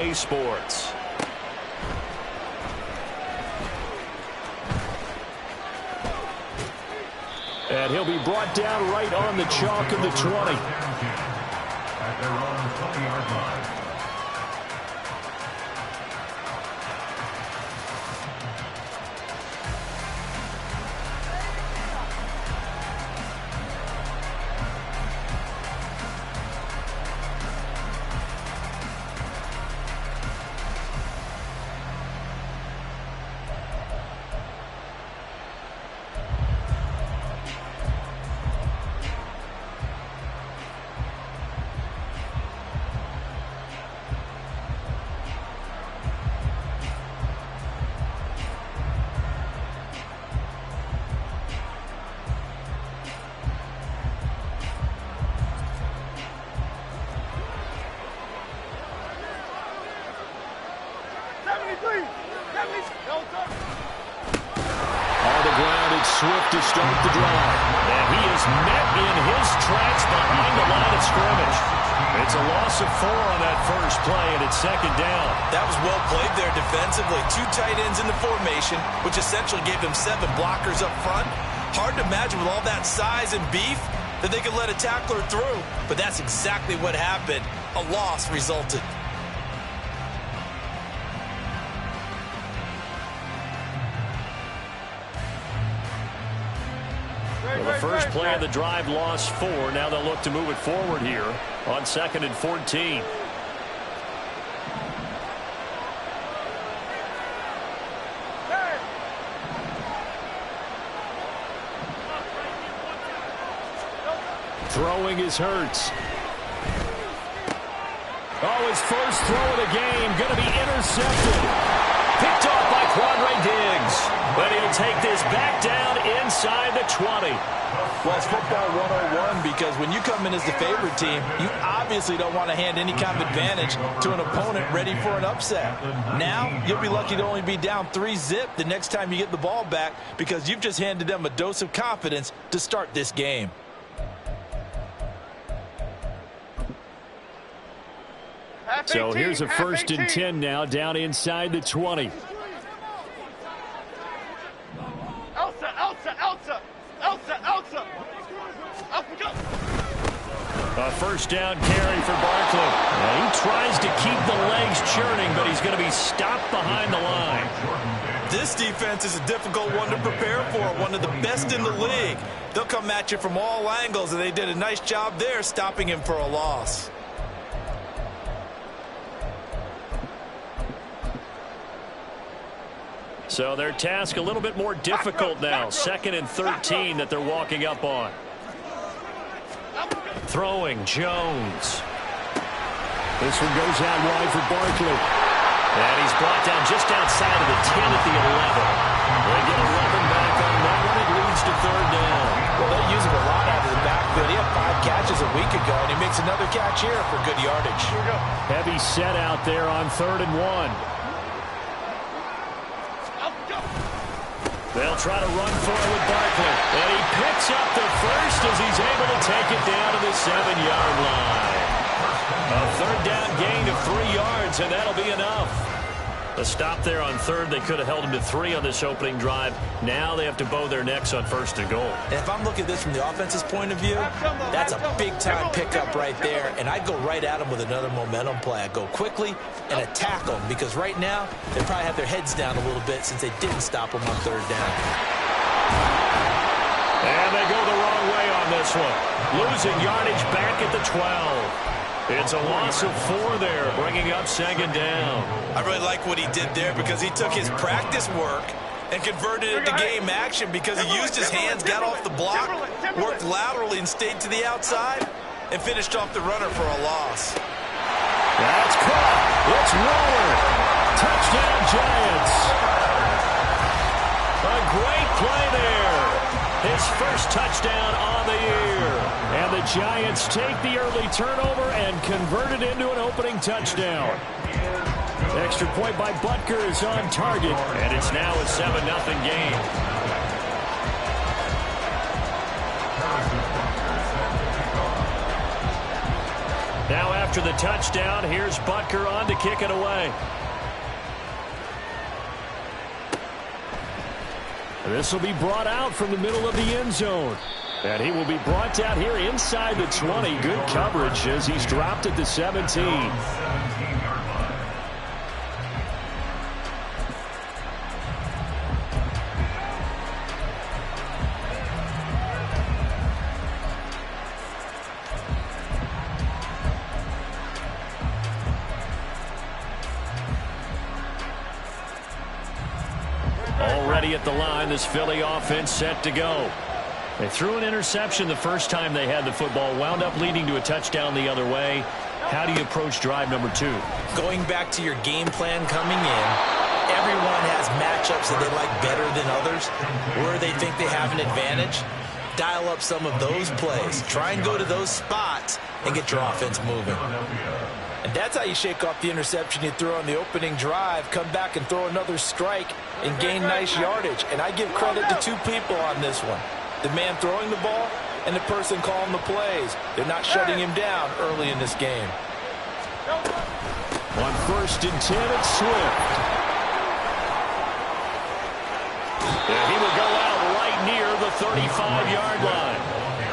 Sports. And he'll be brought down right on the chalk of the 20. At their own 20-yard line. On the ground, it's Swift to start the drive. And he is met in his tracks behind the line of scrimmage. It's a loss of 4 on that first play, and it's second down. That was well played there defensively. 2 tight ends in the formation, which essentially gave them 7 blockers up front. Hard to imagine with all that size and beef that they could let a tackler through. But that's exactly what happened. A loss resulted. Well, the first play of the drive lost 4. Now they'll look to move it forward here on 2nd and 14. Throwing is Hurts. Oh, his first throw of the game going to be intercepted. Picked off by Quandre Diggs. But he'll take this back down inside the 20. Well, it's football 101 because when you come in as the favorite team, you obviously don't want to hand any kind of advantage to an opponent ready for an upset. Now, you'll be lucky to only be down 3-zip the next time you get the ball back because you've just handed them a dose of confidence to start this game. So here's a 1st and 10 now down inside the 20. A first down carry for Barkley. Now he tries to keep the legs churning, but he's going to be stopped behind the line. This defense is a difficult one to prepare for, one of the best in the league. They'll come at you from all angles, and they did a nice job there stopping him for a loss. So their task a little bit more difficult now. 2nd and 13 that they're walking up on. Throwing, Jones. This one goes out wide for Barkley. And he's brought down just outside of the 10 at the 11. They get 11 back on that one. It leads to 3rd down. Well, they use him a lot out of the backfield. He had 5 catches a week ago, and he makes another catch here for good yardage. Heavy set out there on 3rd and 1. They'll try to run for it with Barkley. And he picks up the first as he's able to take it down to the 7-yard line. A 3rd down gain of 3 yards, and that'll be enough. A stop there on 3rd. They could have held him to 3 on this opening drive. Now they have to bow their necks on 1st and goal. And if I'm looking at this from the offense's point of view, that's a big-time pickup right there. And I'd go right at him with another momentum play. I'd go quickly and attack them because right now they probably have their heads down a little bit since they didn't stop them on 3rd down. And they go the wrong way on this one. Losing yardage back at the 12. It's a loss of 4 there, bringing up 2nd down. I really like what he did there because he took his practice work and converted it to game action because he used his hands, got off the block, worked laterally and stayed to the outside, and finished off the runner for a loss. That's caught. It's Waller. Touchdown, Giants. A great play there. His first touchdown on the year. And the Giants take the early turnover and convert it into an opening touchdown. Extra point by Butker is on target, and it's now a 7-0 game. Now after after the touchdown. Here's Butker on to kick it away. This will be brought out from the middle of the end zone. And he will be brought down here inside the 20. Good coverage as he's dropped at the 17. Already at the line, this Philly offense set to go. They threw an interception the first time they had the football, wound up leading to a touchdown the other way. How do you approach drive number 2? Going back to your game plan coming in, everyone has matchups that they like better than others, where they think they have an advantage. Dial up some of those plays. Try and go to those spots and get your offense moving. And that's how you shake off the interception you threw on the opening drive, come back and throw another strike and gain nice yardage. And I give credit to two people on this one. The man throwing the ball and the person calling the plays. They're not shutting him down early in this game. On 1st and 10, it's Swift. And he will go out right near the 35-yard line.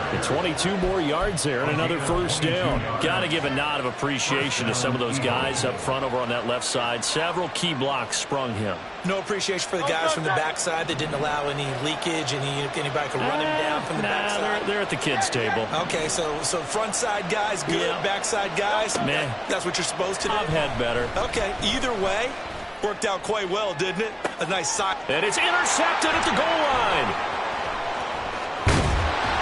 And 22 more yards there and another first down. Got to give a nod of appreciation to some of those guys up front over on that left side. Several key blocks sprung him. No appreciation for the guys from the backside that didn't allow any leakage, anybody could run him down from the backside. They're at the kids' table. Okay, so front side guys good, yeah. Backside guys, man, that's what you're supposed to do. I've had better. Okay, either way, worked out quite well, didn't it? A nice side. And it's intercepted at the goal line.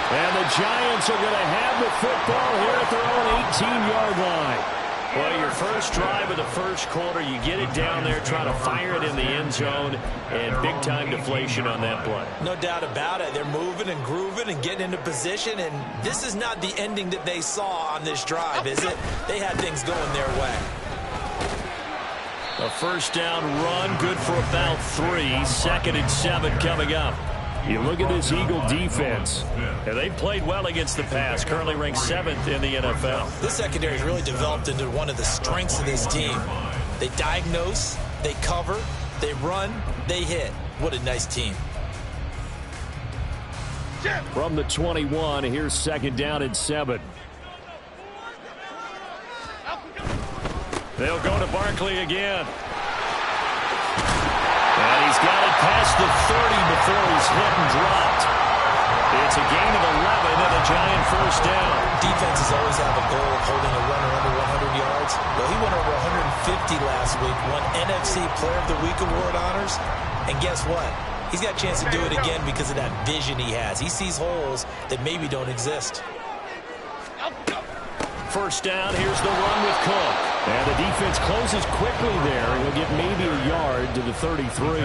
And the Giants are going to have the football here at their own 18-yard line. Well, your first drive of the first quarter, you get it down there, try to fire it in the end zone, and big-time deflation on that play. No doubt about it. They're moving and grooving and getting into position, and this is not the ending that they saw on this drive, is it? They had things going their way. A first down run, good for about 3. 2nd and 7 coming up. You look at this Eagle defense, and they played well against the pass, currently ranked 7th in the NFL. This secondary has really developed into one of the strengths of this team. They diagnose, they cover, they run, they hit. What a nice team. From the 21, here's 2nd down and 7. They'll go to Barkley again. And he's got it past the 30 before he's hit and dropped. It's a gain of 11 and a Giant first down. Defenses always have a goal of holding a runner under 100 yards. Well, he went over 150 last week, won NFC Player of the Week award honors. And guess what? He's got a chance to do it again because of that vision he has. He sees holes that maybe don't exist. First down, here's the run with Cook. And the defense closes quickly there. He'll get maybe a yard to the 33.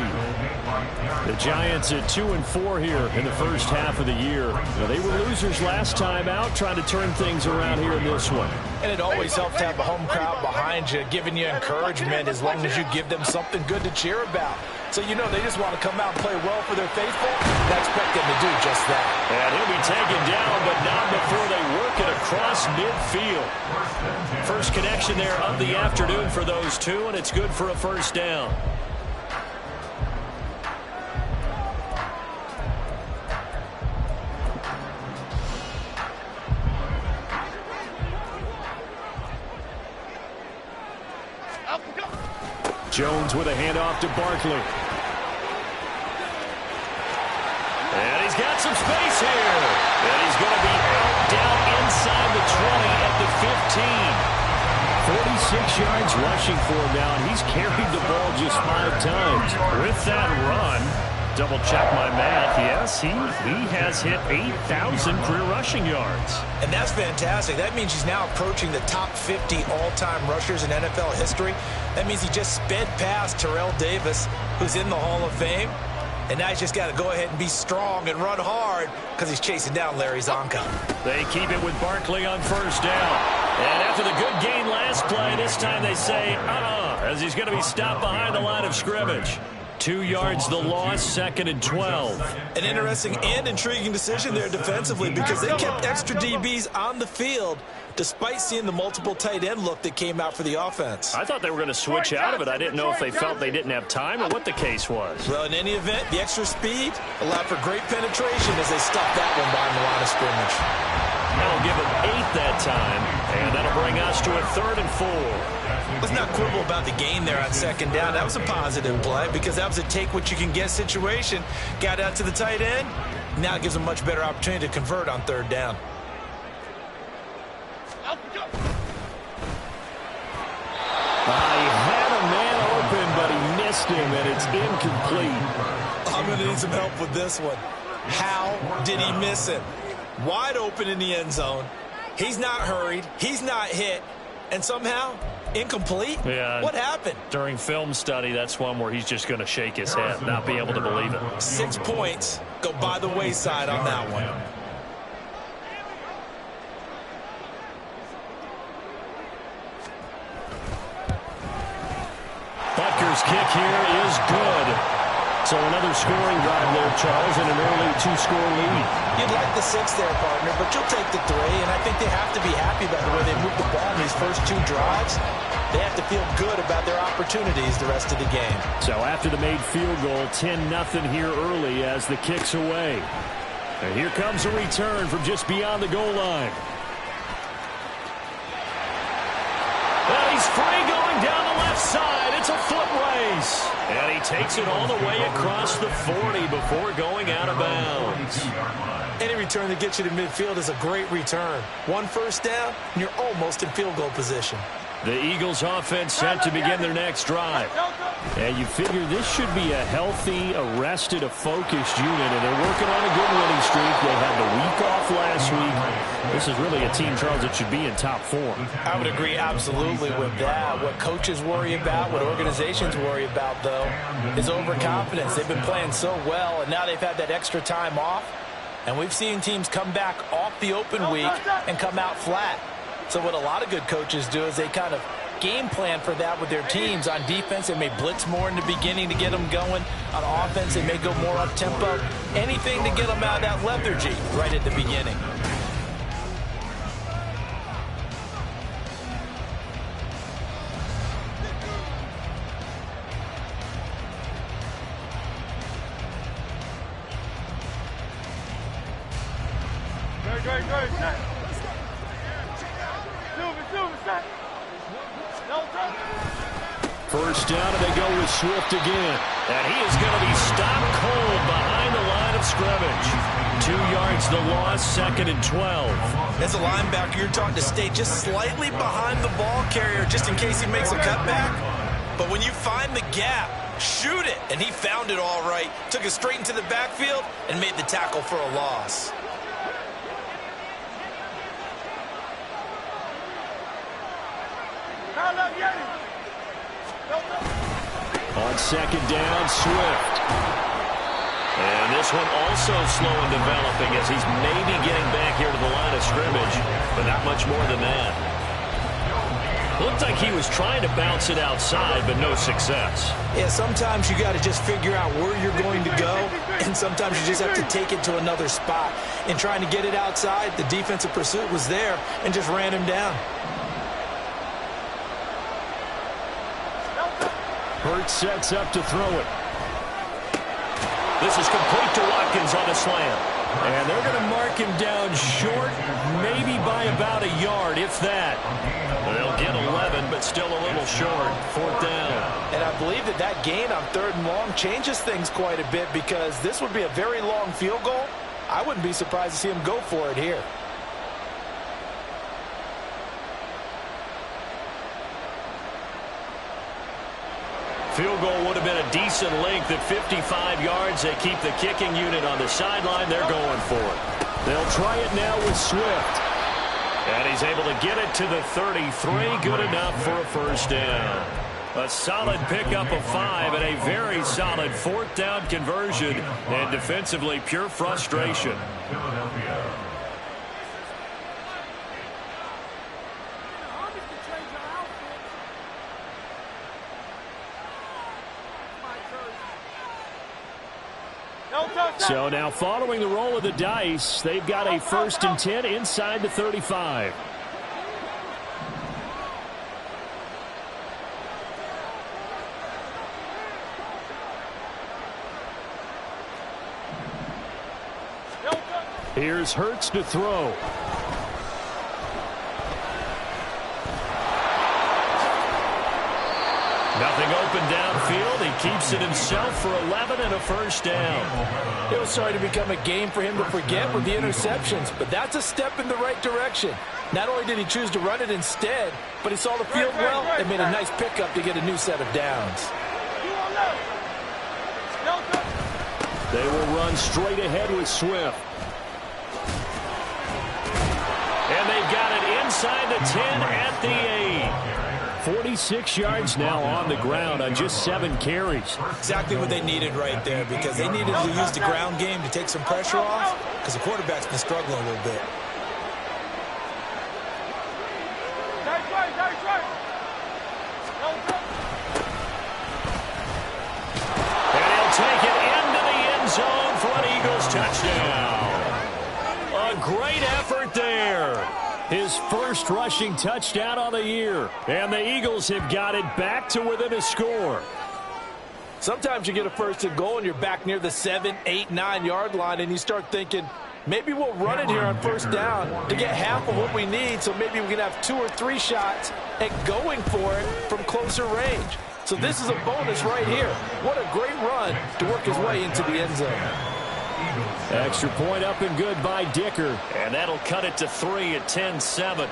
The Giants at 2-4 here in the first half of the year. Now, they were losers last time out, trying to turn things around here in this one. And it always helps to have a home crowd behind you, giving you encouragement as long as you give them something good to cheer about. So, you know, they just want to come out and play well for their faithful, and I expect them to do just that. And he'll be taken down, but not before they work it across midfield. First connection there of the afternoon for those two, and it's good for a first down. Jones with a handoff to Barkley. And he's got some space here. And he's going to be out down inside the 20 at the 15. 46 yards rushing for him now, and he's carried the ball just 5 times. With that run, double check my math, yes, he has hit 8,000 career rushing yards. And that's fantastic. That means he's now approaching the top 50 all-time rushers in NFL history. That means he just sped past Terrell Davis, who's in the Hall of Fame. And now he's just got to go ahead and be strong and run hard because he's chasing down Larry Zonka. They keep it with Barkley on first down. And after the good gain last play, this time they say, as he's going to be stopped behind the line of scrimmage. 2 yards the loss, 2nd and 12. An interesting and intriguing decision there defensively because they kept extra DBs on the field despite seeing the multiple tight end look that came out for the offense. I thought they were going to switch out of it. I didn't know if they felt they didn't have time or what the case was. Well, in any event, the extra speed allowed for great penetration as they stuffed that one behind the line of scrimmage. That'll give them 8 that time, and that'll bring us to a 3rd and 4. Let's not quibble about the gain there on 2nd down. That was a positive play because that was a take-what-you-can-get situation. Got out to the tight end. Now it gives them a much better opportunity to convert on 3rd down. He had a man open, but he missed him, and it's incomplete. I'm going to need some help with this one. How did he miss him? Wide open in the end zone. He's not hurried. He's not hit. And somehow, incomplete? Yeah. What happened? During film study, that's one where he's just going to shake his head, not be able to believe it. 6 points go by the wayside on that one. Butker's kick here is good. So another scoring drive there, Charles, and an early 2-score lead. You'd like the 6 there, partner, but you'll take the 3, and I think they have to be happy about the way they moved the ball in these first 2 drives. They have to feel good about their opportunities the rest of the game. So after the made field goal, 10-0 here early as the kick's away. And here comes a return from just beyond the goal line. Well, he's free going down the left side. It's a foot race. And he takes it all the way across the 40 before going out of bounds. Any return that gets you to midfield is a great return. 1 first down, and you're almost in field goal position. The Eagles offense set to begin their next drive. And you figure this should be a healthy, arrested, a focused unit, and they're working on a good winning streak. They had the week off last week. This is really a team, Charles, that should be in top form. I would agree absolutely with that. What coaches worry about, what organizations worry about, though, is overconfidence. They've been playing so well, and now they've had that extra time off. And we've seen teams come back off the open week and come out flat. So what a lot of good coaches do is they kind of game plan for that with their teams. On defense, they may blitz more in the beginning to get them going. On offense, they may go more up-tempo. Anything to get them out of that lethargy right at the beginning. First down, and they go with Swift again. And he is going to be stopped cold behind the line of scrimmage. 2 yards the loss, 2nd and 12. As a linebacker, you're taught to stay just slightly behind the ball carrier just in case he makes a cutback. But when you find the gap, shoot it. And he found it all right. Took it straight into the backfield and made the tackle for a loss. On 2nd down, Swift. And this one also slow in developing as he's maybe getting back here to the line of scrimmage, but not much more than that. Looked like he was trying to bounce it outside, but no success. Yeah, sometimes you got to just figure out where you're going to go, and sometimes you just have to take it to another spot. In trying to get it outside, the defensive pursuit was there and just ran him down. Hurts sets up to throw it. This is complete to Watkins on a slam. And they're going to mark him down short, maybe by about a yard, if that. They'll get 11, but still a little short. 4th down. And I believe that that gain on 3rd and long changes things quite a bit because this would be a very long field goal. I wouldn't be surprised to see him go for it here. Field goal would have been a decent length at 55 yards. They keep the kicking unit on the sideline. They're going for it. They'll try it now with Swift. And he's able to get it to the 33. Good enough for a first down. A solid pickup of 5 and a very solid 4th down conversion. And defensively, pure frustration. So now following the roll of the dice, they've got a 1st and 10 inside the 35. Here's Hurts to throw. Nothing open downfield. He keeps it himself for 11 and a 1st down. It was starting to become a game for him to forget with the interceptions, but that's a step in the right direction. Not only did he choose to run it instead, but he saw the field well and made a nice pickup to get a new set of downs. They will run straight ahead with Swift. And they've got it inside the 10 at the 8. 46 yards now on the ground on just 7 carries. Exactly what they needed right there, because they needed to use the ground game to take some pressure off, because the quarterback's been struggling a little bit. And he'll take it into the end zone for an Eagles touchdown. A great effort there. His first rushing touchdown on the year. And the Eagles have got it back to within a score. Sometimes you get a 1st and goal and you're back near the 7, 8, 9 yard line and you start thinking, maybe we'll run it here on 1st down to get half of what we need, so maybe we can have 2 or 3 shots at going for it from closer range. So this is a bonus right here. What a great run to work his way into the end zone. Extra point up and good by Dicker. And that'll cut it to 3 at 10-7.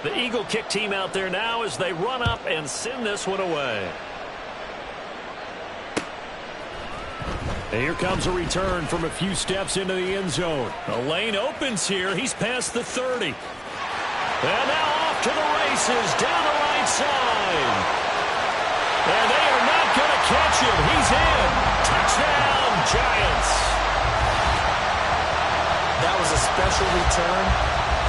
The Eagle kick team out there now as they run up and send this one away. And here comes a return from a few steps into the end zone. The lane opens here. He's past the 30. And now off to the races down the right side. And they are not going to catch him. He's in. Touchdown, Giants. That was a special return,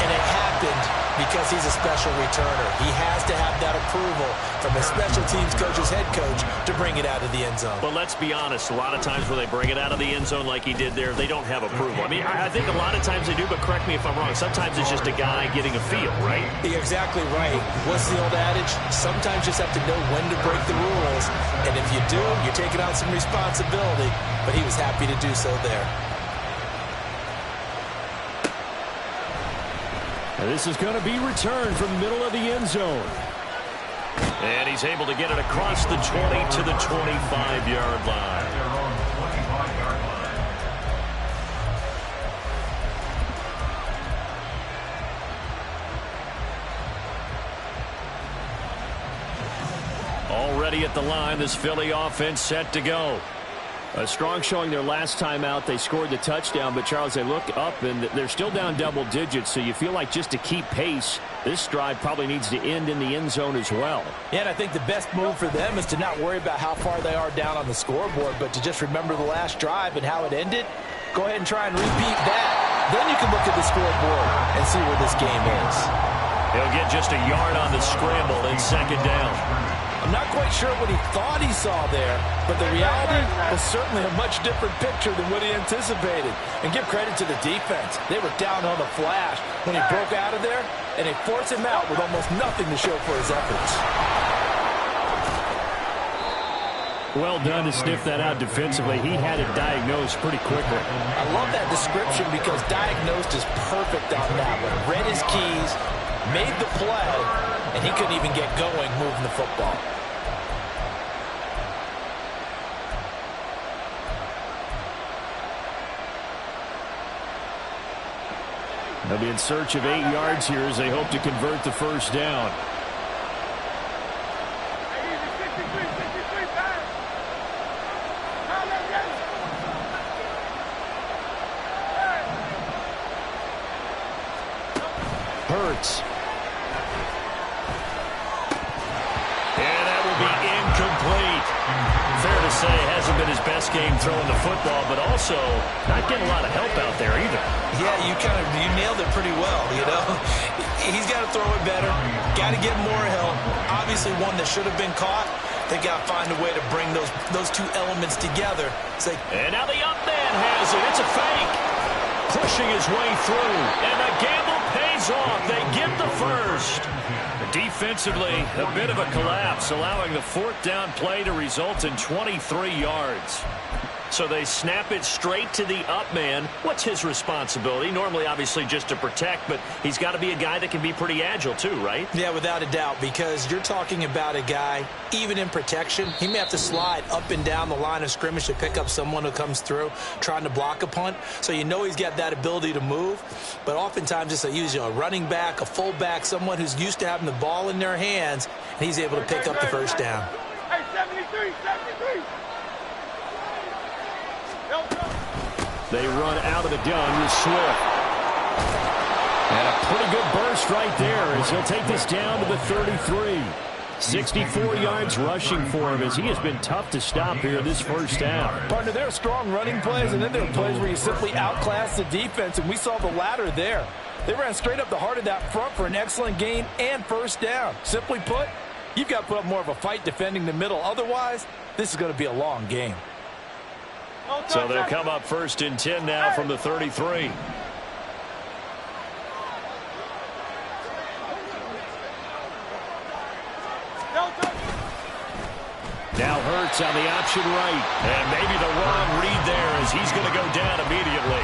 and it happened because he's a special returner. He has to have that approval from his special teams coach's head coach to bring it out of the end zone. But let's be honest, a lot of times when they bring it out of the end zone like he did there, they don't have approval. I mean, I think a lot of times they do, but correct me if I'm wrong. Sometimes it's just a guy getting a feel, right? You're exactly right. What's the old adage? Sometimes you just have to know when to break the rules, and if you do, you're taking on some responsibility, but he was happy to do so there. And this is going to be returned from the middle of the end zone. And he's able to get it across the 20 to the 25-yard line. Already at the line, this Philly offense set to go. A strong showing their last time out. They scored the touchdown, but, Charles, they look up, and they're still down double digits, so you feel like just to keep pace, this drive probably needs to end in the end zone as well. Yeah, and I think the best move for them is to not worry about how far they are down on the scoreboard, but to just remember the last drive and how it ended. Go ahead and try and repeat that. Then you can look at the scoreboard and see where this game is. He'll get just a yard on the scramble in 2nd down. I'm not quite sure what he thought he saw there, but the reality was certainly a much different picture than what he anticipated. And give credit to the defense. They were down on the flash when he broke out of there, and they forced him out with almost nothing to show for his efforts. Well done to sniff that out defensively. He had it diagnosed pretty quickly. I love that description because diagnosed is perfect on that one. Read his keys, made the play, and he couldn't even get going moving the football. They'll be in search of 8 yards here as they hope to convert the 1st down. Hurts. And that will be incomplete. Fair to say, hasn't been his best game throwing the football, but also not getting a lot of help out there either. Yeah, you nailed it pretty well, you know. He's got to throw it better, got to get more help. Obviously one that should have been caught, They got to find a way to bring those two elements together. And now the up man has it. It's a fake. Pushing his way through. And the gamble pays off. They get the first. Defensively, a bit of a collapse, allowing the fourth down play to result in 23 yards. So they snap it straight to the up man. What's his responsibility? Normally, obviously, just to protect, but he's got to be a guy that can be pretty agile too, right? Yeah, without a doubt, because you're talking about a guy, even in protection, he may have to slide up and down the line of scrimmage to pick up someone who comes through trying to block a punt. So you know he's got that ability to move, but oftentimes it's a running back, a fullback, someone who's used to having the ball in their hands, and he's able to pick up the first down. Hey, 73, 73. They run out of the gun with Swift. And a pretty good burst right there as he'll take this down to the 33. 64 yards rushing for him as he has been tough to stop here this first half. Partner, there are strong running plays, and then there are plays where you simply outclass the defense, and we saw the latter there. They ran straight up the heart of that front for an excellent gain and first down. Simply put, you've got to put up more of a fight defending the middle. Otherwise, this is going to be a long game. So they'll come up first and 10 now from the 33. Now Hurts on the option right. And maybe the wrong read there as he's going to go down immediately.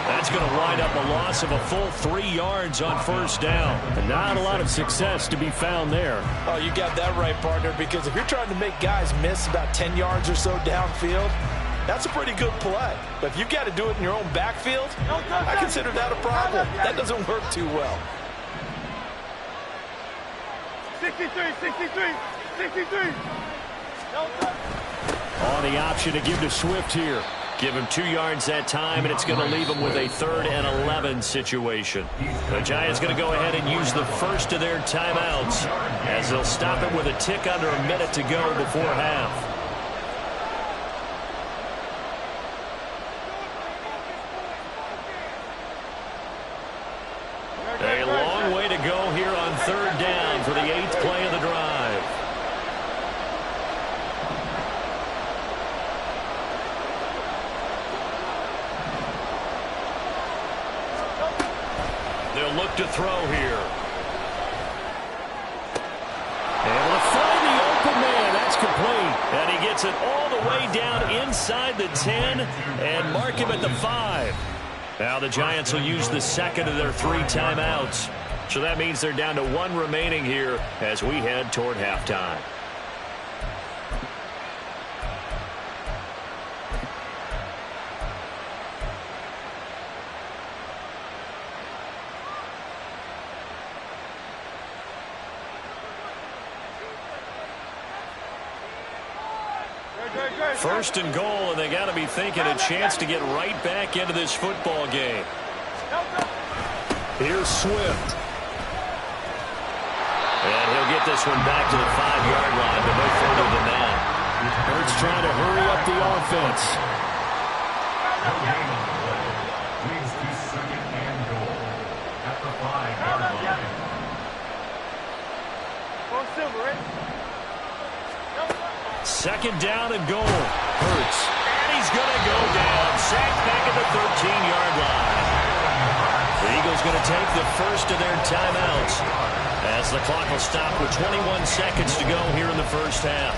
That's going to wind up a loss of a full 3 yards on first down. And not a lot of success to be found there. Oh, you got that right, partner, because if you're trying to make guys miss about 10 yards or so downfield, that's a pretty good play. But if you've got to do it in your own backfield, I consider that a problem. That doesn't work too well. 63, 63, 63. On the option to give to Swift here. Give him 2 yards that time, and it's going to leave him with a 3rd and 11 situation. The Giants going to go ahead and use the first of their timeouts as they'll stop it with a tick under a minute to go before half. A long way to go here on 3rd down for the 8th play of the drive. They'll look to throw here. Able to find the open man. That's complete. And he gets it all the way down inside the 10 and mark him at the 5. Now the Giants will use the second of their 3 timeouts. So that means they're down to 1 remaining here as we head toward halftime. First and goal, and they got to be thinking a chance to get right back into this football game. Here's Swift. And he'll get this one back to the 5-yard line, but no further than that. Hurts trying to hurry up the offense. Leads to 2nd and goal at the 5-yard line. Second down and goal. Hurts. And he's going to go down. Sacked back at the 13-yard line. The Eagles going to take the first of their timeouts as the clock will stop with 21 seconds to go here in the first half.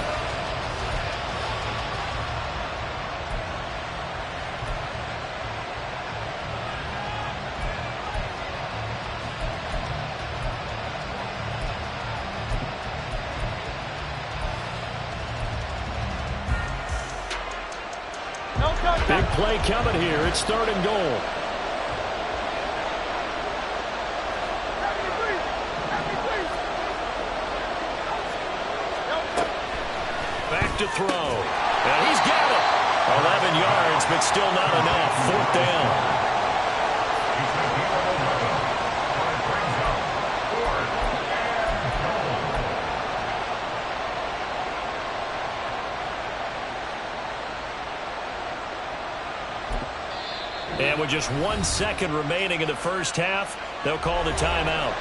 Big play coming here. It's 3rd and goal. Back to throw. And he's got it. 11 yards, but still not enough. 4th down. And with just 1 second remaining in the first half, they'll call the timeout.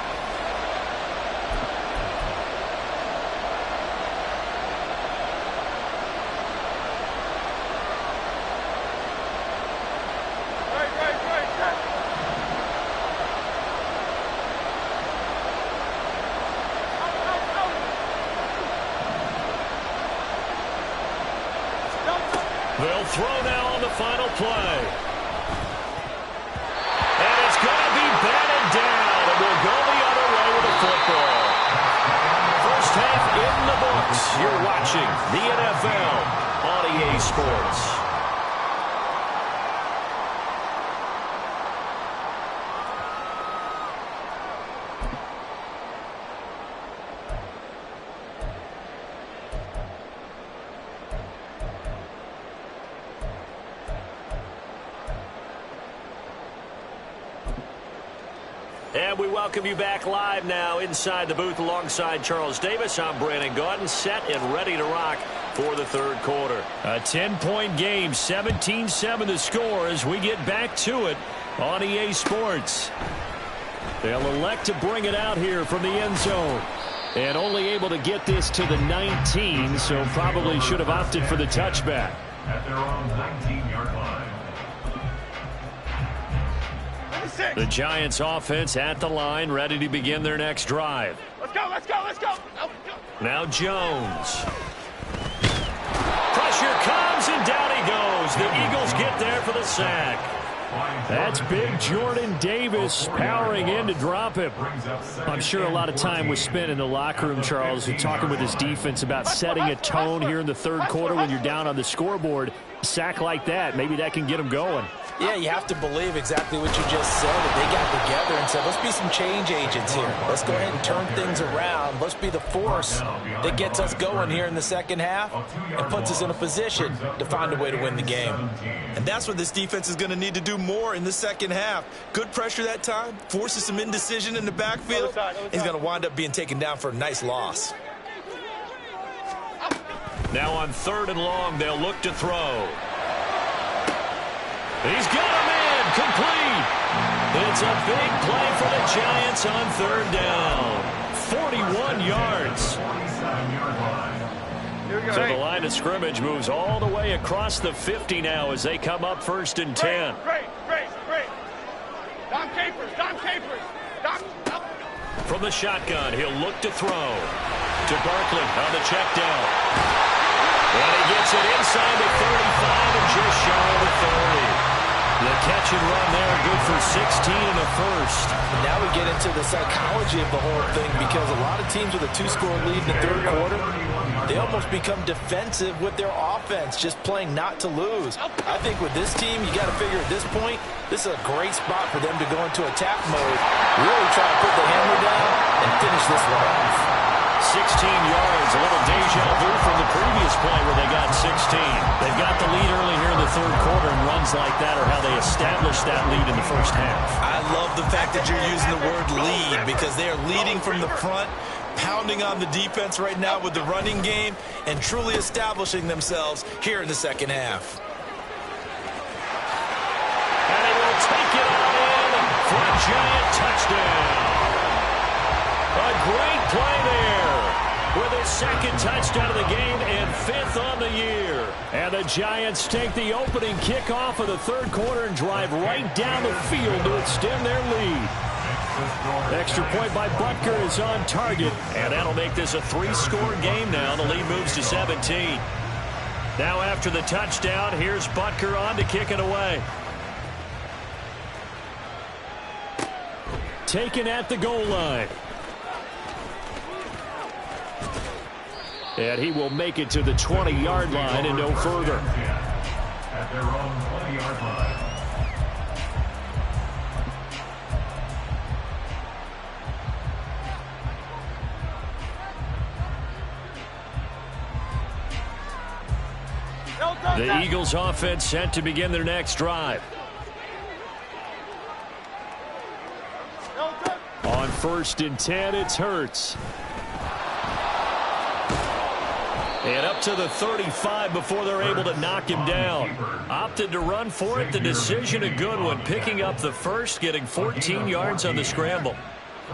They'll throw now on the final play. And it's going to be batted down, and we'll go the other way with the football. First half in the books. You're watching the NFL on EA Sports. And we welcome you back live now inside the booth alongside Charles Davis. I'm Brandon Gaudin, set and ready to rock for the third quarter. A 10-point game, 17-7 the score as we get back to it on EA Sports. They'll elect to bring it out here from the end zone. And only able to get this to the 19, so probably should have opted for the touchback. At their own 19-yard line. The Giants offense at the line, ready to begin their next drive. Let's go, let's go, let's go. Now Jones. Pressure comes, and down he goes. The Eagles get there for the sack. That's big Jordan Davis powering in to drop him. I'm sure a lot of time was spent in the locker room, Charles, talking with his defense about setting a tone here in the third quarter when you're down on the scoreboard. A sack like that, maybe that can get them going. Yeah, you have to believe exactly what you just said. That they got together and said, let's be some change agents here. Let's go ahead and turn things around. Let's be the force that gets us going here in the second half and puts us in a position to find a way to win the game. And that's what this defense is going to need to do more in the second half. Good pressure that time, forces some indecision in the backfield. He's going to wind up being taken down for a nice loss. Now on 3rd and long, they'll look to throw. He's got him in, complete. It's a big play for the Giants on 3rd down. 41 yards. So the line of scrimmage moves all the way across the 50 now as they come up 1st and 10. Great. Dom Capers. From the shotgun, he'll look to throw. To Barkley on the check down. And he gets it inside the 35 and just shy of the 30. The catch and run there, good for 16 and a first. Now we get into the psychology of the whole thing because a lot of teams with a 2-score lead in the third quarter, they almost become defensive with their offense, just playing not to lose. I think with this team, you got to figure at this point, this is a great spot for them to go into attack mode, really try to put the hammer down and finish this one off. 16 yards, a little deja vu from the previous play where they got 16. They've got the lead early here in the third quarter, and runs like that are how they establish that lead in the first half. I love the fact that you're using the word lead because they are leading from the front, pounding on the defense right now with the running game, and truly establishing themselves here in the second half. And they will take it out in for a Giant touchdown. A great play there with his 2nd touchdown of the game and 5th on the year. And the Giants take the opening kickoff of the third quarter and drive right down the field to extend their lead. Extra point by Butker is on target, and that'll make this a 3-score game now. The lead moves to 17. Now after the touchdown, here's Butker on to kick it away. Taken at the goal line. And he will make it to the 20-yard line and no further. At their own 20-yard line. The Eagles offense set to begin their next drive. On 1st and 10, it's Hurts. And up to the 35 before they're able to knock him down. Opted to run for it. The decision a good one. Picking up the first, getting 14 yards on the scramble.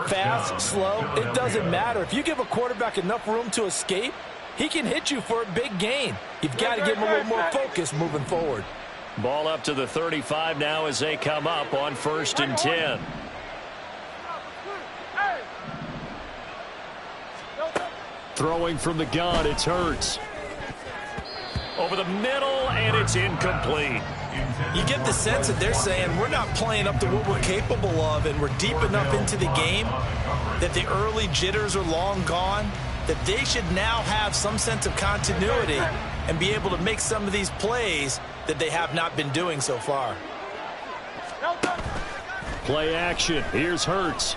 Fast, slow, it doesn't matter. If you give a quarterback enough room to escape, he can hit you for a big gain. You've got to give him a little more focus moving forward. Ball up to the 35 now as they come up on 1st and 10. Throwing from the gun, it's Hurts. over the middle, and it's incomplete. You get the sense that they're saying we're not playing up to what we're capable of, and we're deep enough into the game that the early jitters are long gone, that they should now have some sense of continuity and be able to make some of these plays that they have not been doing so far. Play action. Here's Hurts.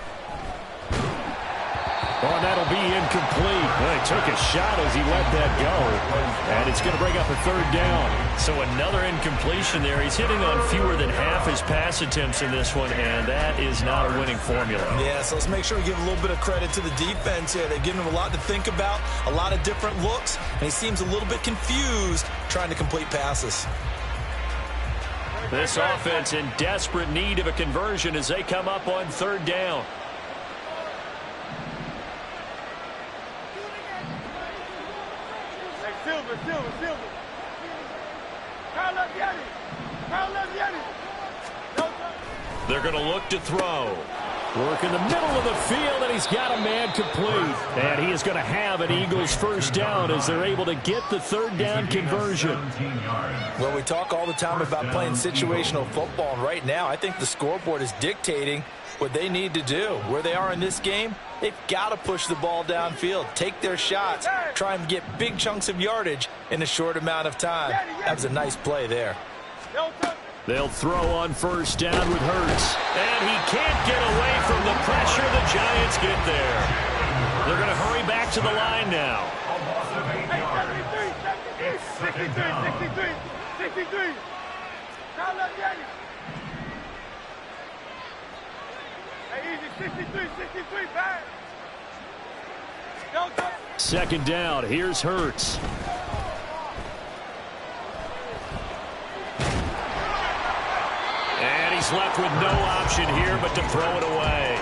Oh, and that'll be incomplete. Well, he took a shot as he let that go. And it's going to bring up a third down. So another incompletion there. He's hitting on fewer than half his pass attempts in this one, and that is not a winning formula. Yeah, so let's make sure we give a little bit of credit to the defense here. They've given him a lot to think about, a lot of different looks, and he seems a little bit confused trying to complete passes. This offense in desperate need of a conversion as they come up on third down. Silver. They're going to look to throw. Work in the middle of the field, and he's got a man complete. And he is going to have an Eagles first down as they're able to get the third down conversion. Well, we talk all the time about playing situational football, and right now I think the scoreboard is dictating what they need to do. Where they are in this game, they've got to push the ball downfield, take their shots, try and get big chunks of yardage in a short amount of time. That was a nice play there. They'll throw on first down with Hurts. And he can't get away from the pressure. The Giants get there. They're going to hurry back to the line now. 63. Hey, easy, 63, back. Second down. Here's Hurts. And he's left with no option here but to throw it away.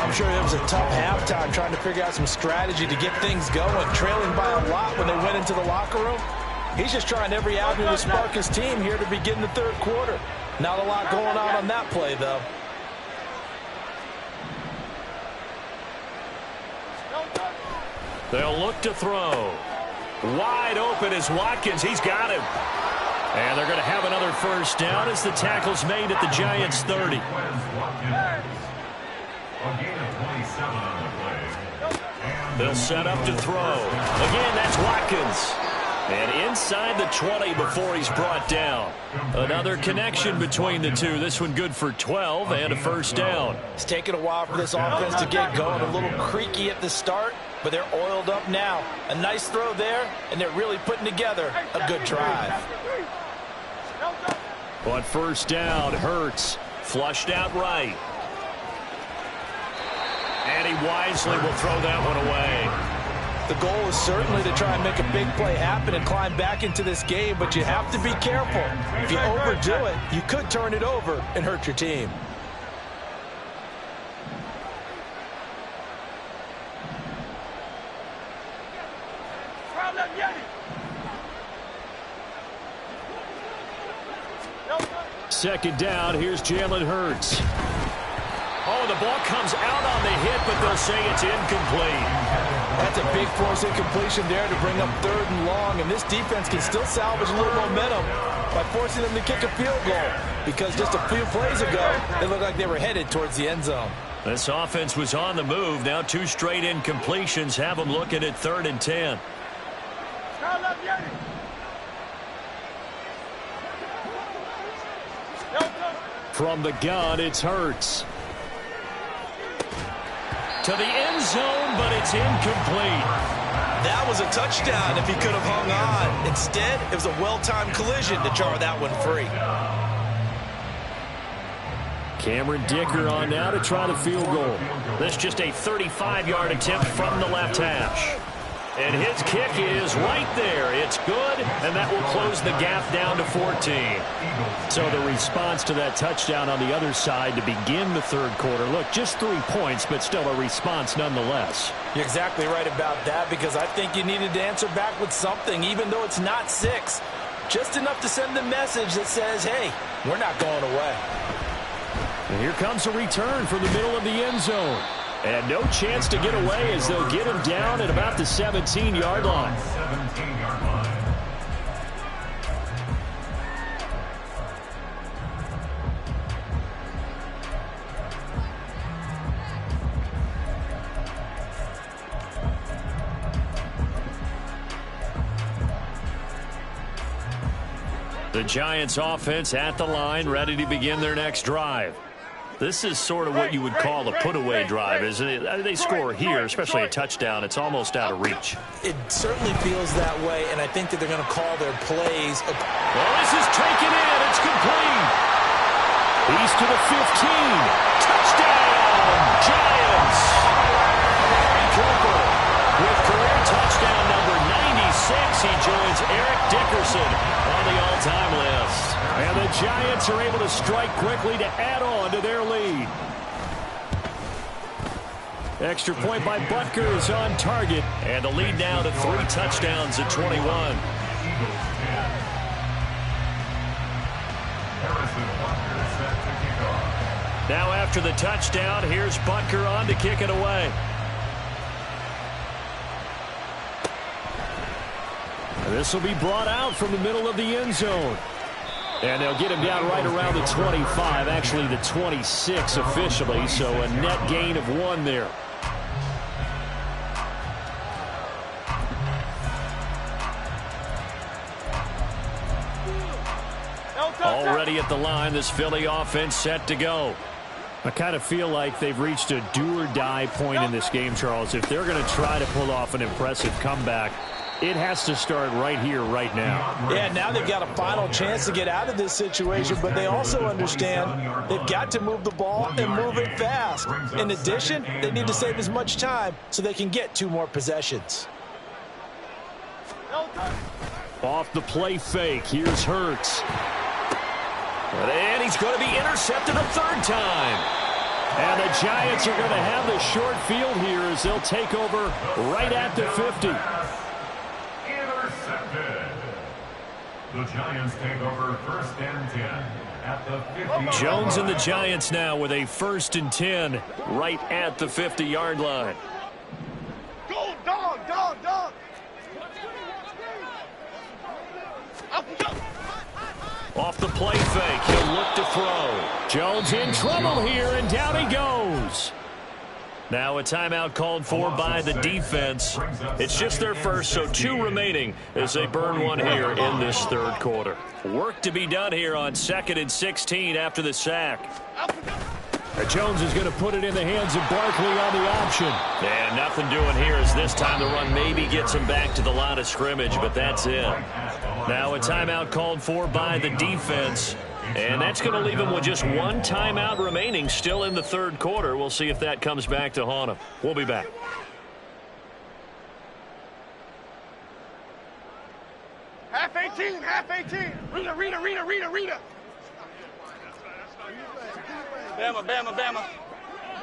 I'm sure it was a tough halftime trying to figure out some strategy to get things going, trailing by a lot when they went into the locker room. He's just trying every avenue to spark his team here to begin the third quarter. Not a lot going on that play, though. They'll look to throw. Wide open is Watkins. He's got him. And they're going to have another first down as the tackle's made at the Giants' 30. They'll set up to throw. Again, that's Watkins. And inside the 20 before he's brought down. Another connection between the two. This one good for 12 and a first down. It's taken a while for this offense to get going. A little creaky at the start, but they're oiled up now. A nice throw there, and they're really putting together a good drive. On first down, Hurts. Flushed out right. And he wisely will throw that one away. The goal is certainly to try and make a big play happen and climb back into this game, but you have to be careful. If you overdo it, you could turn it over and hurt your team. Second down, here's Jalen Hurts. Oh, the ball comes out on the hit, but they'll say it's incomplete. That's a big force incompletion there to bring up third and long, and this defense can still salvage a little momentum by forcing them to kick a field goal, because just a few plays ago, they looked like they were headed towards the end zone. This offense was on the move. Now 2 straight incompletions have them looking at 3rd and 10. From the gun, it's Hurts. To the end zone, but it's incomplete. That was a touchdown if he could have hung on. Instead, it was a well-timed collision to jar that one free. Cameron Dicker on now to try the field goal. This just a 35-yard attempt from the left hash. And his kick is right there. It's good, and that will close the gap down to 14. So the response to that touchdown on the other side to begin the third quarter. Look, just 3 points, but still a response nonetheless. You're exactly right about that, because I think you needed to answer back with something, even though it's not 6. Just enough to send the message that says, hey, we're not going away. And here comes a return from the middle of the end zone. And no chance to get away as they'll get him down at about the 17-yard line. The Giants offense at the line, ready to begin their next drive. This is sort of what you would call a put-away drive, isn't it? They score here, especially a touchdown. It's almost out of reach. It certainly feels that way, and I think that they're going to call their plays. Well, this is taken in. It's complete. He's to the 15. Touchdown, Giants. Cooper with career touchdown number 96. He joins Eric Dickerson on the all-time list. And the Giants are able to strike quickly to add on to their lead. Extra point by Butker is on target. And the lead now to 3 touchdowns at 21. Now after the touchdown, here's Butker on to kick it away. This will be brought out from the middle of the end zone. And they'll get him down right around the 25, actually the 26 officially, so a net gain of 1 there. Already at the line, this Philly offense set to go. I kind of feel like they've reached a do-or-die point in this game, Charles. If they're going to try to pull off an impressive comeback, it has to start right here, right now. Yeah, now they've got a final chance to get out of this situation, but they also understand they've got to move the ball and move it fast. In addition, they need to save as much time so they can get 2 more possessions. Off the play fake, here's Hurts. And he's going to be intercepted a 3rd time. And the Giants are going to have the short field here as they'll take over right at the 50. Intercepted. The Giants take over 1st and 10 at the 50. Jones and the Giants now with a 1st and 10 right at the 50-yard line. Go, dog, dog, dog. Off the play fake, he'll look to throw. Jones in trouble here, and down he goes. Now a timeout called for by the defense. It's just their first, so 2 remaining as they burn 1 here in this 3rd quarter. Work to be done here on 2nd and 16 after the sack. Jones is going to put it in the hands of Barkley on the option. And nothing doing here as this time the run maybe gets him back to the line of scrimmage, but that's it. Now a timeout called for by the defense. And that's going to leave him with just 1 timeout remaining still in the 3rd quarter. We'll see if that comes back to haunt him. We'll be back. Half 18, half 18. Rita. Bama.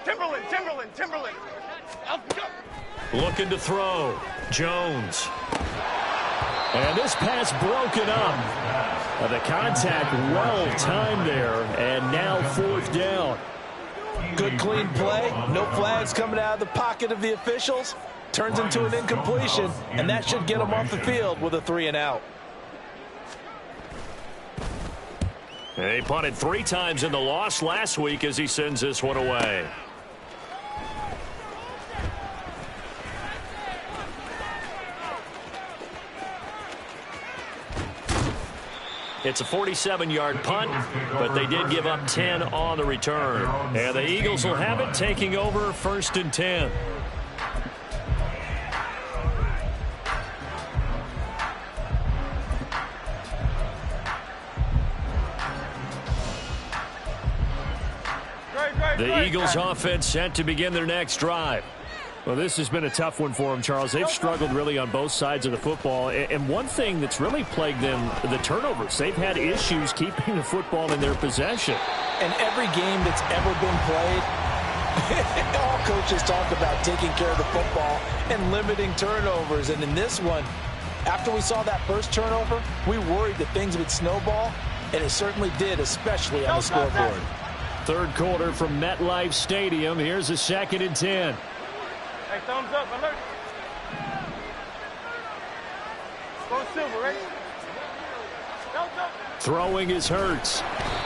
Timberland. Looking to throw. Jones. And this pass broken up. The contact well timed there, and now 4th down. Good clean play. No flags coming out of the pocket of the officials. Turns into an incompletion, and that should get them off the field with a 3 and out. He punted 3 times in the loss last week as he sends this one away. It's a 47-yard punt, but they did give up 10 on the return. And the Eagles will have it, taking over 1st and 10. The Eagles offense set to begin their next drive. Well, this has been a tough one for them, Charles. They've struggled really on both sides of the football. And one thing that's really plagued them, the turnovers. They've had issues keeping the football in their possession. And every game that's ever been played, all coaches talk about taking care of the football and limiting turnovers. And in this one, after we saw that first turnover, we worried that things would snowball, and it certainly did, especially on the scoreboard. 3rd quarter from MetLife Stadium. Here's a 2nd and 10. Hey, thumbs up, alert. Go silver, right? Thumbs up. Throwing is Hurts.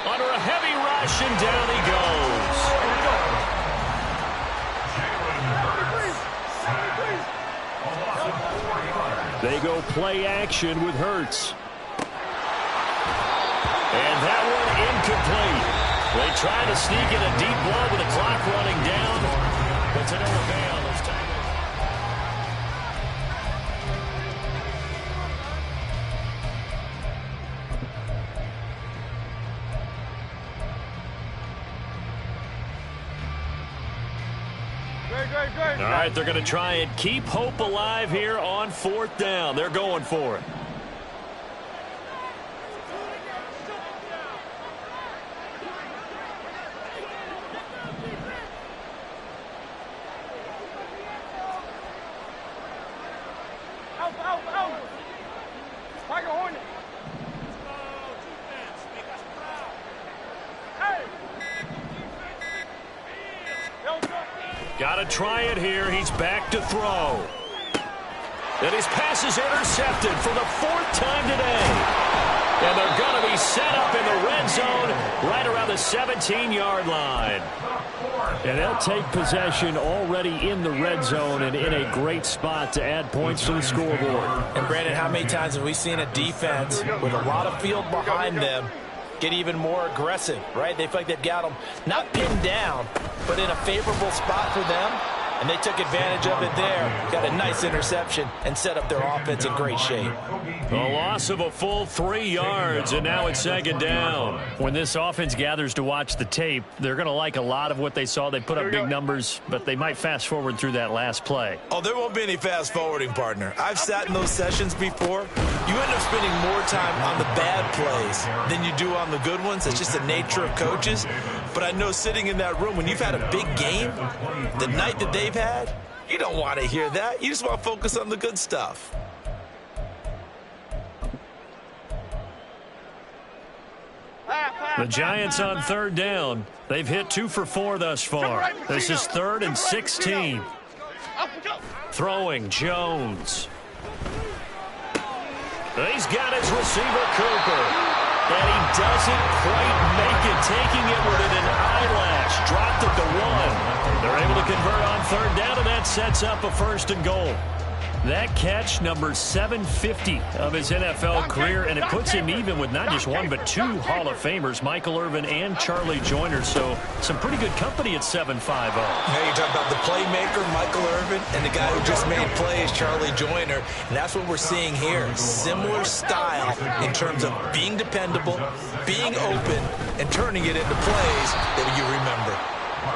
Under a heavy rush, and down he goes. They go play action with Hurts. And that one incomplete. They try to sneak in a deep ball with the clock running down, but to no avail. It's time. Great. All right, they're going to try and keep hope alive here on 4th down. They're going for it. Out. Tiger Hornet. Hey. Got to try it here. He's back to throw. And his pass is intercepted for the 4th time today. And they're going to be set up in the red zone right around the 17-yard line. And they'll take possession already in the red zone and in a great spot to add points to the scoreboard. And, Brandon, how many times have we seen a defense with a lot of field behind them get even more aggressive, right? They feel like they've got them not pinned down, but in a favorable spot for them, and they took advantage of it there. Got a nice interception and set up their offense in great shape. A loss of a full 3 yards, and now it's 2nd down. When this offense gathers to watch the tape, they're going to like a lot of what they saw. They put up big numbers, but they might fast forward through that last play. Oh, there won't be any fast forwarding, partner. I've sat in those sessions before. You end up spending more time on the bad plays than you do on the good ones. It's just the nature of coaches. But I know sitting in that room, when you've had a big game, the night that they've had, you don't want to hear that. You just want to focus on the good stuff. The Giants on 3rd down. They've hit 2 for 4 thus far. This is 3rd and 16. Throwing Jones. He's got his receiver Cooper. And he doesn't quite make it, taking it within an eyelash. Dropped it to 1. They're able to convert on 3rd down, and that sets up a 1st and goal. That catch, number 750 of his NFL career, and it puts him even with not just 1 but 2 Hall of Famers, Michael Irvin and Charlie Joyner. So some pretty good company at 7-5-0. Yeah, you're talking about the playmaker, Michael Irvin, and the guy who just made plays, Charlie Joyner. And that's what we're seeing here. Similar style in terms of being dependable, being open, and turning it into plays that you remember.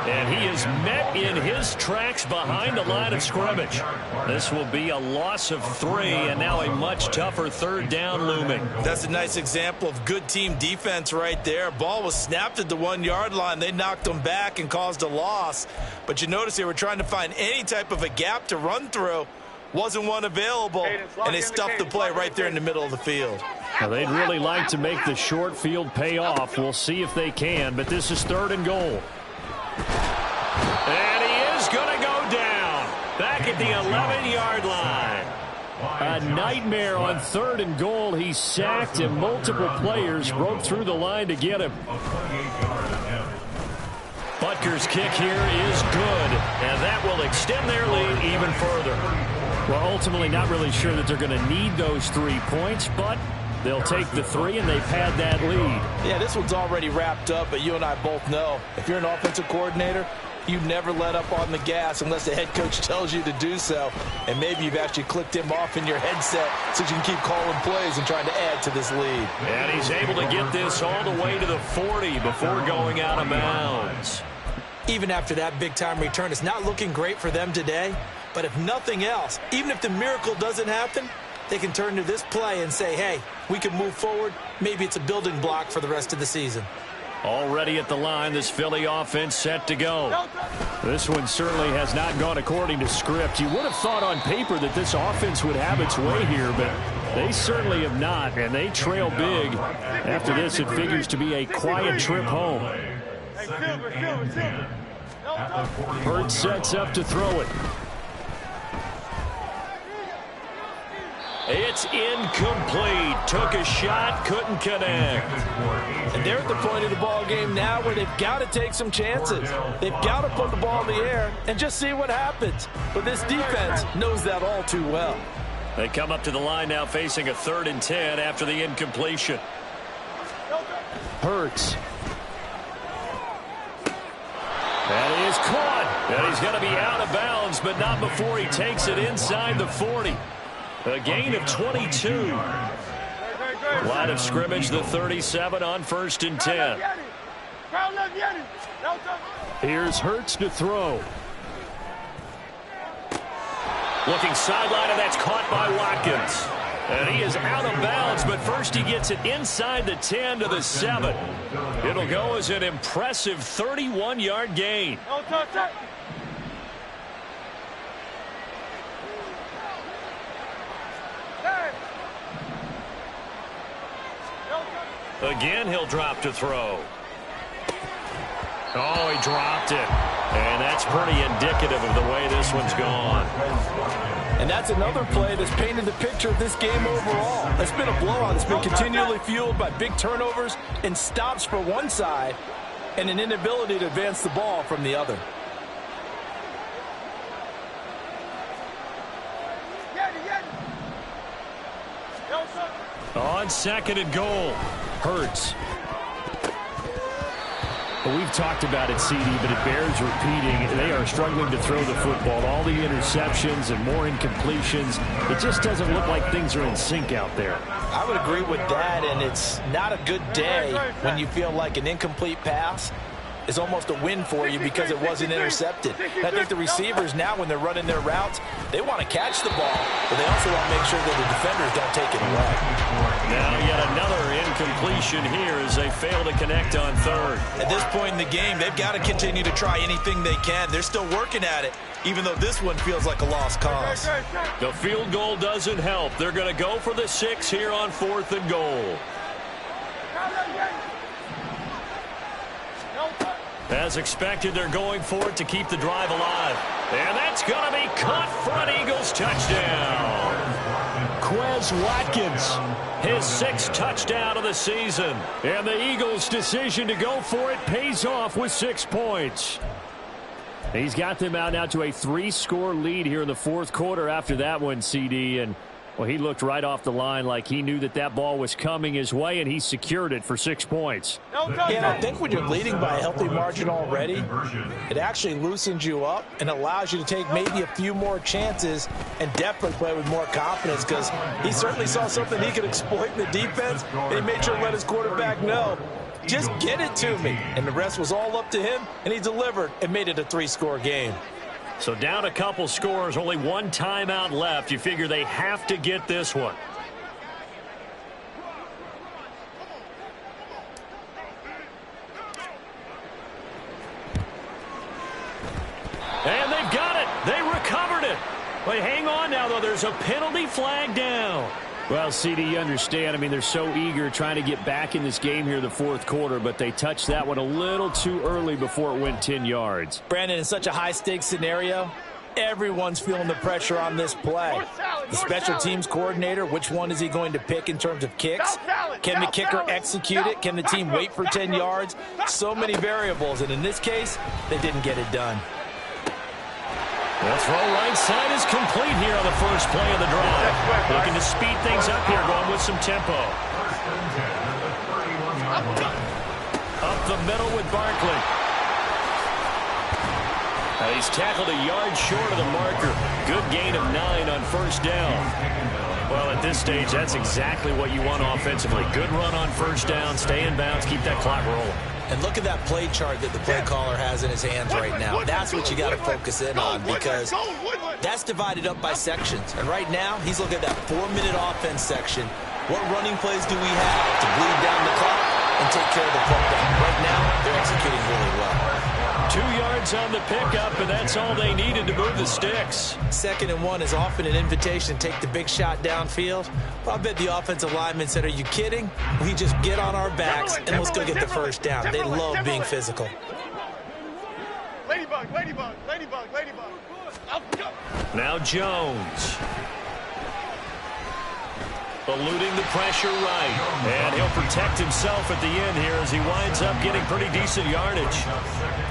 And he is met in his tracks behind the line of scrimmage. This will be a loss of 3, and now a much tougher 3rd down looming. That's a nice example of good team defense right there. Ball was snapped at the 1-yard line. They knocked them back and caused a loss. But you notice they were trying to find any type of a gap to run through. Wasn't one available, and they stuffed the play right there in the middle of the field. Now, they'd really like to make the short field pay off. We'll see if they can, but this is 3rd and goal. And he is going to go down back at the 11-yard line. A nightmare on 3rd and goal. He's sacked, and multiple players broke through the line to get him. Butker's kick here is good, and that will extend their lead even further. Well, ultimately not really sure that they're going to need those 3 points, but they'll take the 3, and they've had that lead. Yeah, this one's already wrapped up, but you and I both know if you're an offensive coordinator, you never let up on the gas unless the head coach tells you to do so. And maybe you've actually clicked him off in your headset so you can keep calling plays and trying to add to this lead. And he's able to get this all the way to the 40 before going out of bounds. Even after that big-time return, it's not looking great for them today. But if nothing else, even if the miracle doesn't happen, they can turn to this play and say, hey, we can move forward. Maybe it's a building block for the rest of the season. Already at the line, this Philly offense set to go. This one certainly has not gone according to script. You would have thought on paper that this offense would have its way here, but they certainly have not, and they trail big. After this, it figures to be a quiet trip home. Hurts sets up to throw it. It's incomplete. Took a shot, couldn't connect. And they're at the point of the ball game now where they've got to take some chances. They've got to put the ball in the air and just see what happens. But this defense knows that all too well. They come up to the line now facing a 3rd and 10 after the incompletion. Hurts. That is caught. And he's going to be out of bounds, but not before he takes it inside the 40. A gain of 22. Line of scrimmage, the 37 on 1st and 10. Here's Hurts to throw. Looking sideline, and that's caught by Watkins. And he is out of bounds, but first he gets it inside the 10 to the 7. It'll go as an impressive 31-yard gain. Again, he'll drop to throw. Oh, he dropped it. And that's pretty indicative of the way this one's gone. And that's another play that's painted the picture of this game overall. It's been a blowout. It's been continually fueled by big turnovers and stops for one side and an inability to advance the ball from the other. On 2nd and goal, Hurts. Well, we've talked about it, CD, but it bears repeating. They are struggling to throw the football. All the interceptions and more incompletions. It just doesn't look like things are in sync out there. I would agree with that, and it's not a good day when you feel like an incomplete pass is almost a win for you because it wasn't intercepted. And I think the receivers now, when they're running their routes, they want to catch the ball, but they also want to make sure that the defenders don't take it away. Now yet another incompletion here as they fail to connect on 3rd. At this point in the game, they've got to continue to try anything they can. They're still working at it, even though this one feels like a lost cause. The field goal doesn't help. They're going to go for the 6 here on 4th and goal. As expected, they're going for it to keep the drive alive. And that's going to be caught for an Eagles touchdown. Quez Watkins, his 6th touchdown of the season. And the Eagles' decision to go for it pays off with 6 points. He's got them out now to a 3-score lead here in the 4th quarter after that one, CD. And, well, he looked right off the line like he knew that that ball was coming his way, and he secured it for 6 points. And I think when you're leading by a healthy margin already, it actually loosens you up and allows you to take maybe a few more chances and definitely play with more confidence, because he certainly saw something he could exploit in the defense, and he made sure to let his quarterback know, just get it to me. And the rest was all up to him, and he delivered and made it a 3-score game. So down a couple scores, only 1 timeout left. You figure they have to get this one. And they've got it. They recovered it. But hang on now, though. There's a penalty flag down. Well, CD, you understand. I mean, they're so eager trying to get back in this game here in the 4th quarter, but they touched that one a little too early before it went 10 yards. Brandon, in such a high-stakes scenario, everyone's feeling the pressure on this play. The special teams coordinator, which one is he going to pick in terms of kicks? Can the kicker execute it? Can the team wait for 10 yards? So many variables, and in this case, they didn't get it done. The throw right side is complete here on the first play of the drive. Looking to speed things up here, going with some tempo. Up the middle with Barkley. Now he's tackled a yard short of the marker. Good gain of 9 on 1st down. Well, at this stage, that's exactly what you want offensively. Good run on 1st down, stay in bounds, keep that clock rolling. And look at that play chart that the play caller has in his hands right now. That's what you got to focus in on, because that's divided up by sections. And right now, he's looking at that 4-minute offense section. What running plays do we have to bleed down the clock and take care of the football? Right now, they're executing really well. 2 yards on the pickup, and that's all they needed to move the sticks. 2nd and 1 is often an invitation to take the big shot downfield. Well, I bet the offensive lineman said, are you kidding? We just get on our backs and let's go get the 1st down. They love being physical. Ladybug, ladybug, ladybug, ladybug. Now Jones. Eluding the pressure right. And he'll protect himself at the end here as he winds up getting pretty decent yardage.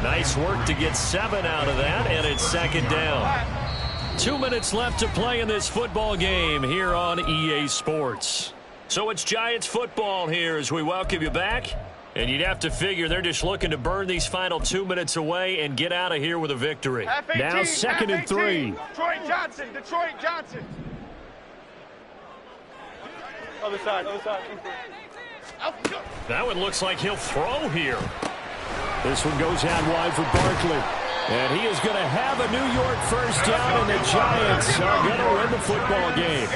Nice work to get 7 out of that, and it's 2nd down. 2 minutes left to play in this football game here on EA Sports. So it's Giants football here as we welcome you back. And you'd have to figure they're just looking to burn these final 2 minutes away and get out of here with a victory. Now 2nd and 3. Detroit Johnson. Other side. That one looks like he'll throw here. This one goes out wide for Barkley. And he is going to have a New York first down, and the Giants are going to win the football game.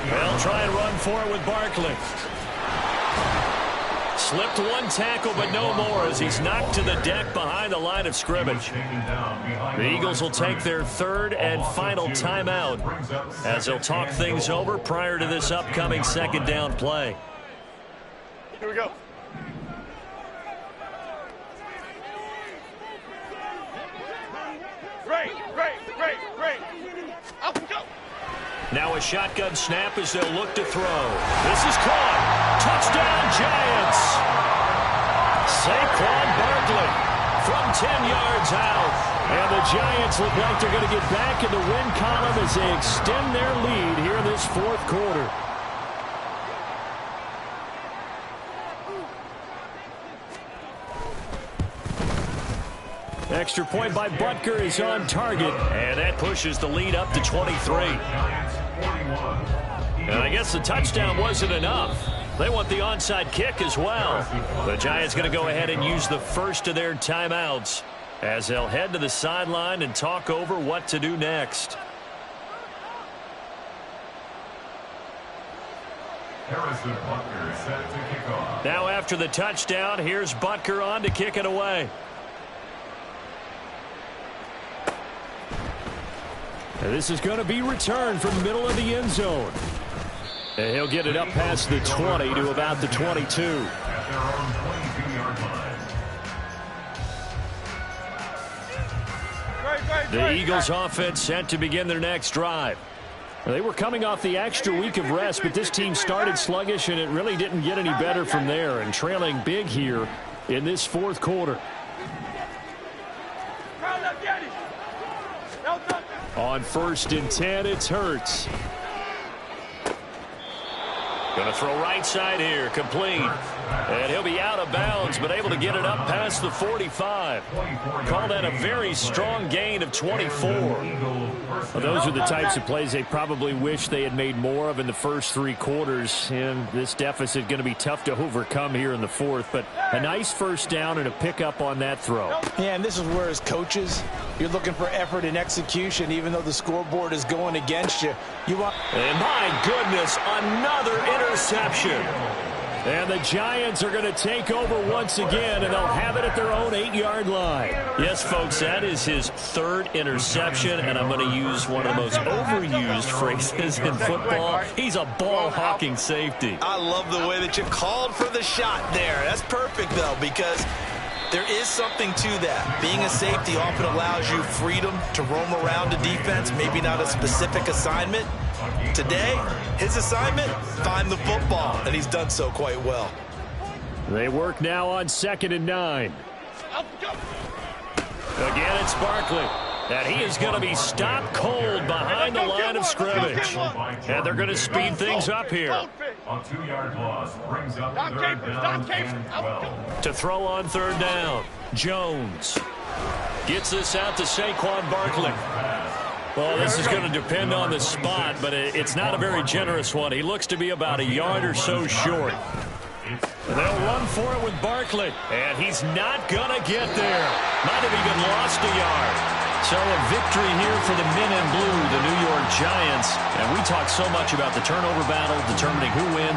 They'll try and run for it with Barkley. Slipped one tackle, but no more as he's knocked to the deck behind the line of scrimmage. The Eagles will take their 3rd and final timeout as they'll talk things over prior to this upcoming 2nd down play. Here we go. Great. Up we go. Now a shotgun snap as they'll look to throw. This is caught. Touchdown, Giants. Saquon Barkley from 10 yards out. And the Giants look like they're going to get back in the win column as they extend their lead here in this 4th quarter. Extra point by Butker is on target. And that pushes the lead up to 23. And I guess the touchdown wasn't enough. They want the onside kick as well. The Giants going to go ahead and use the first of their timeouts as they'll head to the sideline and talk over what to do next. Harrison Butker set to kick off. Now after the touchdown, here's Butker on to kick it away. And this is going to be returned from the middle of the end zone. And he'll get it up past the 20 to about the 22. At their own 22-yard line. The Eagles offense set to begin their next drive. They were coming off the extra week of rest, but this team started sluggish, and it really didn't get any better from there, and trailing big here in this 4th quarter. On 1st and 10, it's Hurts. Going to throw right side here, complete. And he'll be out of bounds, but able to get it up past the 45. Call that a very strong gain of 24. Well, those are the types of plays they probably wish they had made more of in the first 3 quarters. And this deficit going to be tough to overcome here in the 4th. But a nice first down and a pickup on that throw. Yeah, and this is where as coaches, you're looking for effort and execution, even though the scoreboard is going against you. And my goodness, another interception. And the Giants are going to take over once again, and they'll have it at their own 8-yard line. Yes, folks, that is his 3rd interception, and I'm going to use one of the most overused phrases in football. He's a ball-hawking safety. I love the way that you called for the shot there. That's perfect, though, because there is something to that. Being a safety often allows you freedom to roam around a defense, maybe not a specific assignment. Today, his assignment, find the football, and he's done so quite well. They work now on 2nd and 9. Again, it's Barkley. And he is going to be stopped cold behind the line of scrimmage. And they're going to speed things up here. A 2-yard loss brings up 3rd down and 12. To throw on 3rd down, Jones gets this out to Saquon Barkley. Well, this is going to depend on the spot, but it's not a very generous one. He looks to be about a yard or so short. They'll run for it with Barkley, and he's not going to get there. Might have even lost a yard. So a victory here for the men in blue, the New York Giants. And we talk so much about the turnover battle, determining who wins.